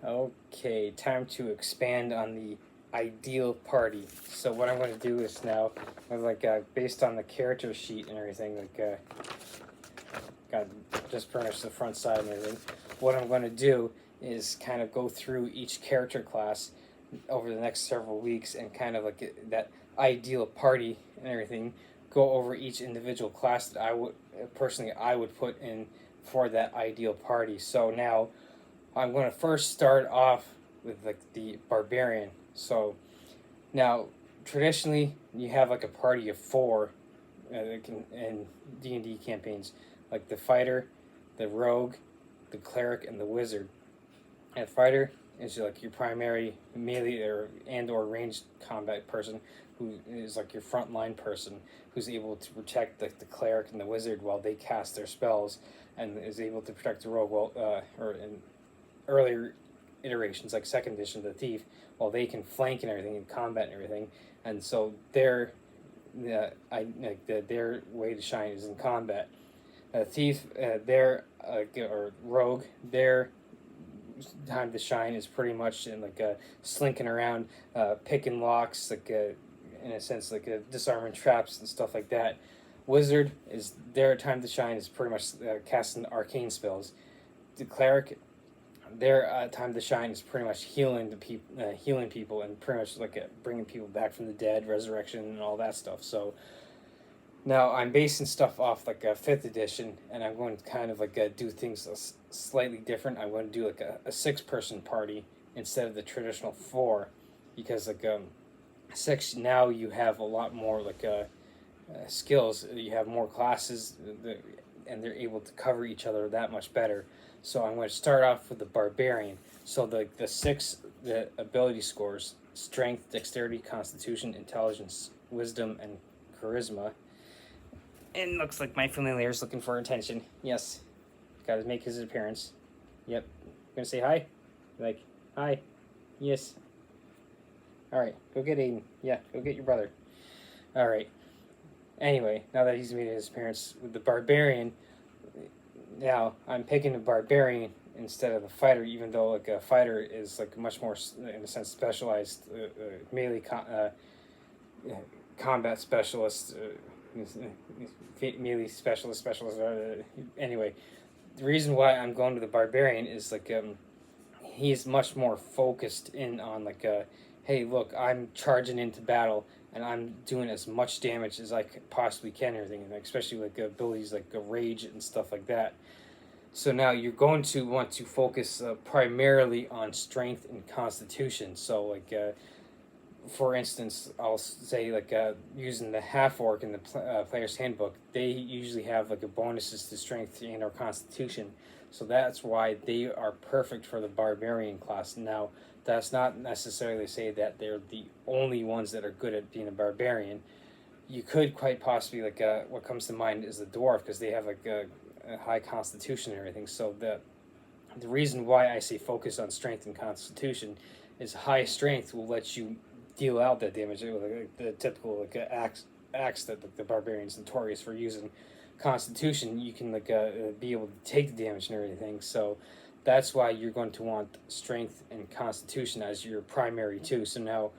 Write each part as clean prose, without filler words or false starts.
Okay, time to expand on the ideal party. So what I'm going to do is now, based on the character sheet and everything, got just pretty much the front side and everything. What I'm going to do is kind of go through each character class over the next several weeks and kind of that ideal party and everything. Go over each individual class that I would put in for that ideal party. So now I'm going to first start off with the barbarian. So now traditionally you have like a party of four in D&D campaigns, like the fighter, the rogue, the cleric, and the wizard. And fighter is like your primary melee or ranged combat person, who is like your frontline person, who's able to protect the cleric and the wizard while they cast their spells, and is able to protect the rogue or in earlier iterations like second edition, the thief, while they can flank and everything and combat and everything. And so their way to shine is in combat. Thief, or rogue, their time to shine is pretty much in slinking around, picking locks, in a sense disarming traps and stuff like that. Wizard is their time to shine is pretty much casting arcane spells. The cleric, their time to shine is pretty much healing people, and pretty much bringing people back from the dead, resurrection, and all that stuff. So now I'm basing stuff off a fifth edition, and I'm going to kind of do things slightly different. I'm going to do a 6-person party instead of the traditional 4, because 6 now you have a lot more skills. You have more classes, and they're able to cover each other that much better. So I'm going to start off with the barbarian. So the ability scores: strength, dexterity, constitution, intelligence, wisdom, and charisma. And looks like my familiar is looking for attention. Yes, got to make his appearance. Yep, gonna say hi. Hi. Yes. All right, go get Aiden. Yeah, go get your brother. All right. Anyway, now that he's made his appearance with the barbarian, now I'm picking a barbarian instead of a fighter, even though a fighter is much more, in a sense, specialized melee combat specialist, melee specialist. Anyway, the reason why I'm going to the barbarian is he's much more focused in on hey, look, I'm charging into battle, and I'm doing as much damage as I possibly can, and everything, and especially abilities like rage and stuff like that. So now you're going to want to focus primarily on strength and constitution. So for instance, I'll say using the half orc in the player's handbook, they usually have bonuses to strength and or constitution. So that's why they are perfect for the barbarian class. Now, that's not necessarily say that they're the only ones that are good at being a barbarian. You could quite possibly what comes to mind is the dwarf, because they have a high constitution and everything. So the reason why I say focus on strength and constitution is high strength will let you deal out that damage with the typical axe that the barbarian's notorious for using. Constitution, you can be able to take the damage and everything. So that's why you're going to want strength and constitution as your primary too. So now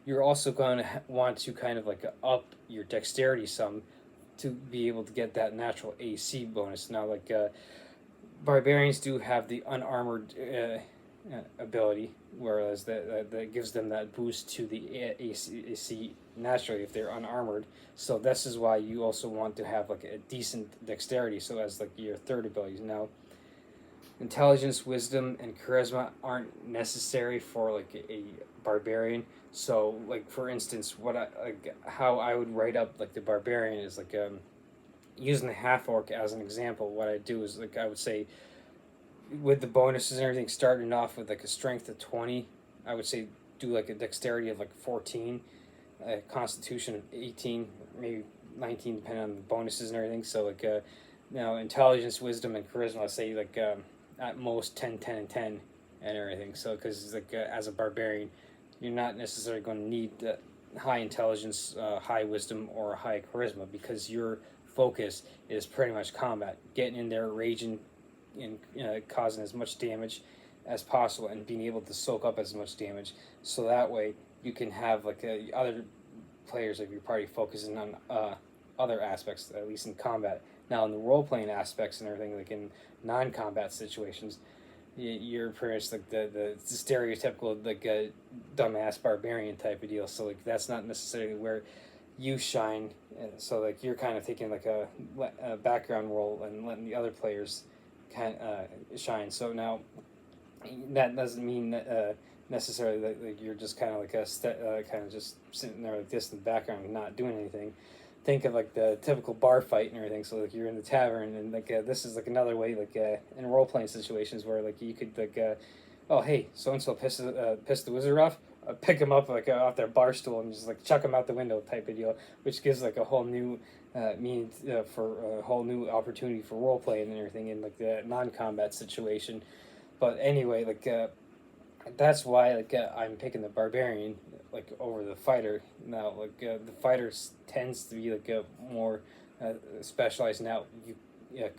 you're also going to want to kind of up your dexterity some to be able to get that natural AC bonus. Now barbarians do have the unarmored ability, whereas that gives them that boost to the AC naturally if they're unarmored. So this is why you also want to have a decent dexterity, so as your third abilities. Now, intelligence, wisdom, and charisma aren't necessary for a barbarian. So for instance, how I would write up the barbarian is using the half orc as an example. What I do is I would say, with the bonuses and everything, starting off with a strength of 20, I would say do a dexterity of 14, constitution of 18, maybe 19, depending on the bonuses and everything. So now intelligence, wisdom, and charisma, I'd say at most 10, 10, and 10 and everything. So because as a barbarian, you're not necessarily going to need high intelligence, high wisdom, or high charisma, because your focus is pretty much combat, getting in there, raging, and causing as much damage as possible and being able to soak up as much damage. So that way you can have like other players of your party focusing on other aspects, at least in combat. Now, in the role playing aspects and everything, like in non combat situations, you're pretty much like the stereotypical like dumbass barbarian type of deal. So like that's not necessarily where you shine. So like you're kind of taking like a background role and letting the other players kind of shine. So now that doesn't mean that, necessarily that like, you're just kind of like kind of just sitting there like this in the background and not doing anything. Think of like the typical bar fight and everything. So like you're in the tavern and like this is like another way like in role playing situations where like you could like oh hey, so and so pissed the wizard off. Pick him up like off their bar stool and just like chuck him out the window type of deal, which gives like a whole new meaning for a whole new opportunity for role playing and everything in like the non combat situation. But anyway, like that's why like I'm picking the barbarian like over the fighter. Now like the fighter tends to be like more specialized. Now you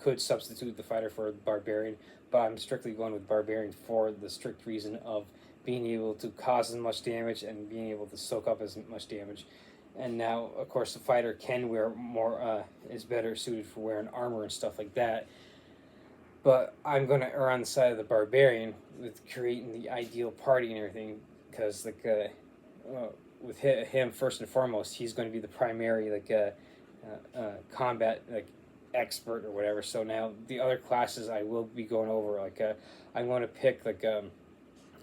could substitute the fighter for the barbarian, but I'm strictly going with barbarian for the strict reason of being able to cause as much damage and being able to soak up as much damage. And now, of course, the fighter can wear more, is better suited for wearing armor and stuff like that. But I'm going to err on the side of the barbarian with creating the ideal party and everything, because like with him first and foremost, he's going to be the primary like combat like expert or whatever. So now the other classes I will be going over like I'm going to pick like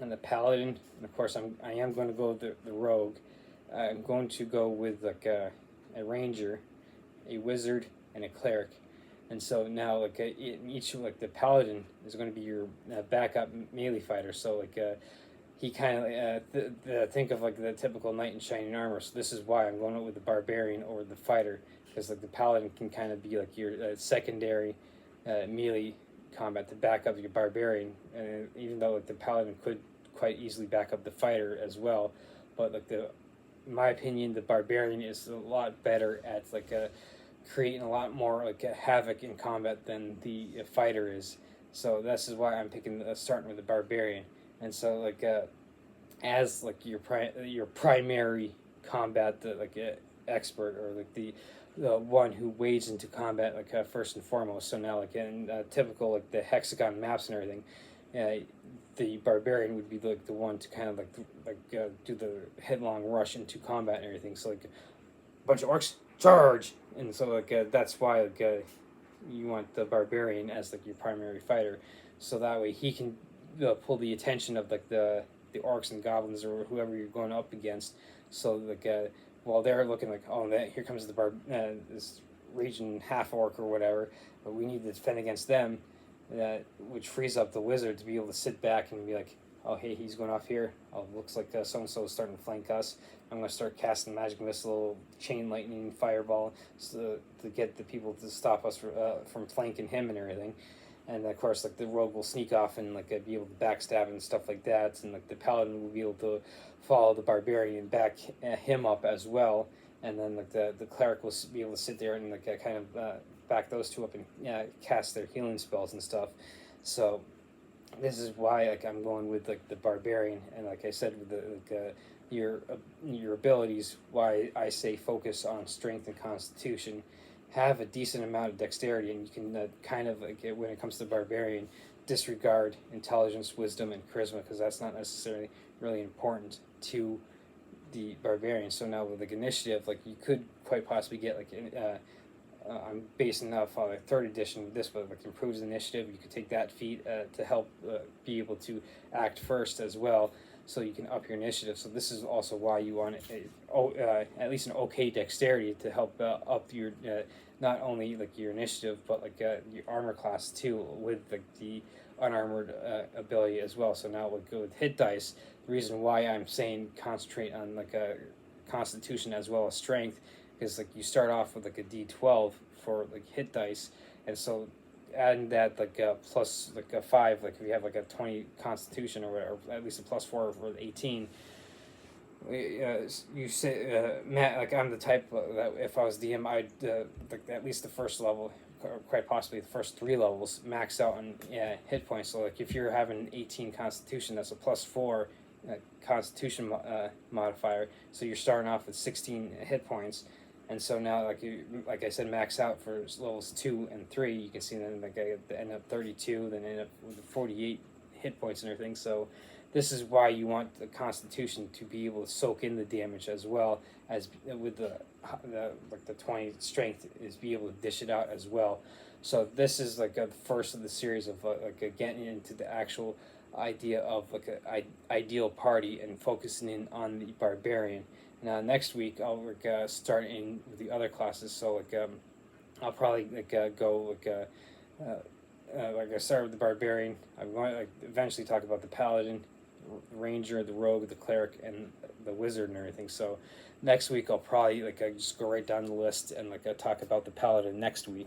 and the paladin, and of course I am going to go with the rogue. I'm going to go with like a ranger, a wizard, and a cleric. And so now like each like the paladin is going to be your backup melee fighter. So like he kind of think of like the typical knight in shining armor. So this is why I'm going with the barbarian or the fighter, because like the paladin can kind of be like your secondary melee combat to back up your barbarian, even though like the paladin could quite easily back up the fighter as well. But like in my opinion, the barbarian is a lot better at like creating a lot more like havoc in combat than the fighter is. So this is why I'm picking starting with the barbarian. And so like as like your primary combat like expert, or like the one who wades into combat like first and foremost. So now like in typical like the hexagon maps and everything, the barbarian would be like the one to kind of do the headlong rush into combat and everything. So like a bunch of orcs charge, and so like that's why like you want the barbarian as like your primary fighter, so that way he can pull the attention of like the orcs and goblins or whoever you're going up against. So like while they're looking like, oh, here comes the this region half orc or whatever, but we need to defend against them, which frees up the wizard to be able to sit back and be like, oh hey, he's going off here. Oh, looks like so and so is starting to flank us. I'm going to start casting magic missile, chain lightning, fireball, so to get the people to stop us from flanking him and everything. And of course, like the rogue will sneak off and like be able to backstab and stuff like that. And like the paladin will be able to follow the barbarian and back him up as well. And then like the cleric will be able to sit there and like kind of back those two up and cast their healing spells and stuff. So this is why like I'm going with like the barbarian, and like I said with the your abilities, why I say focus on strength and constitution, have a decent amount of dexterity, and you can kind of like when it comes to barbarian, disregard intelligence, wisdom, and charisma, because that's not necessarily really important to the barbarian. So now with like initiative, like you could quite possibly get like I'm basing off on like third edition with this, but like improves initiative. You could take that feat to help be able to act first as well, so you can up your initiative. So this is also why you want at least an okay dexterity to help up your not only like your initiative, but like your armor class too, with like the unarmored ability as well. So now we'll go with hit dice. The reason why I'm saying concentrate on like a constitution as well as strength, because like you start off with like a D12 for like hit dice, and so adding that like plus like a 5, like if you have like a 20 constitution or whatever, at least a +4 for 18. You say Matt, like I'm the type that if I was DM, I'd like at least the first level quite possibly the first 3 levels, max out on hit points. So like if you're having 18 Constitution, that's a +4 Constitution modifier. So you're starting off with 16 hit points, and so now like I said, max out for levels 2 and 3. You can see then like I end up 32, then end up with 48 hit points and everything. So this is why you want the Constitution to be able to soak in the damage as well as with the 20 strength is be able to dish it out as well. So this is like the first of the series of getting into the actual idea of like a ideal party and focusing in on the barbarian. Now next week I'll start in with the other classes. So I'll probably go I start with the barbarian. I'm going to eventually talk about the paladin, the ranger, the rogue, the cleric, and the wizard and everything. So next week I'll probably just go right down the list and talk about the paladin next week.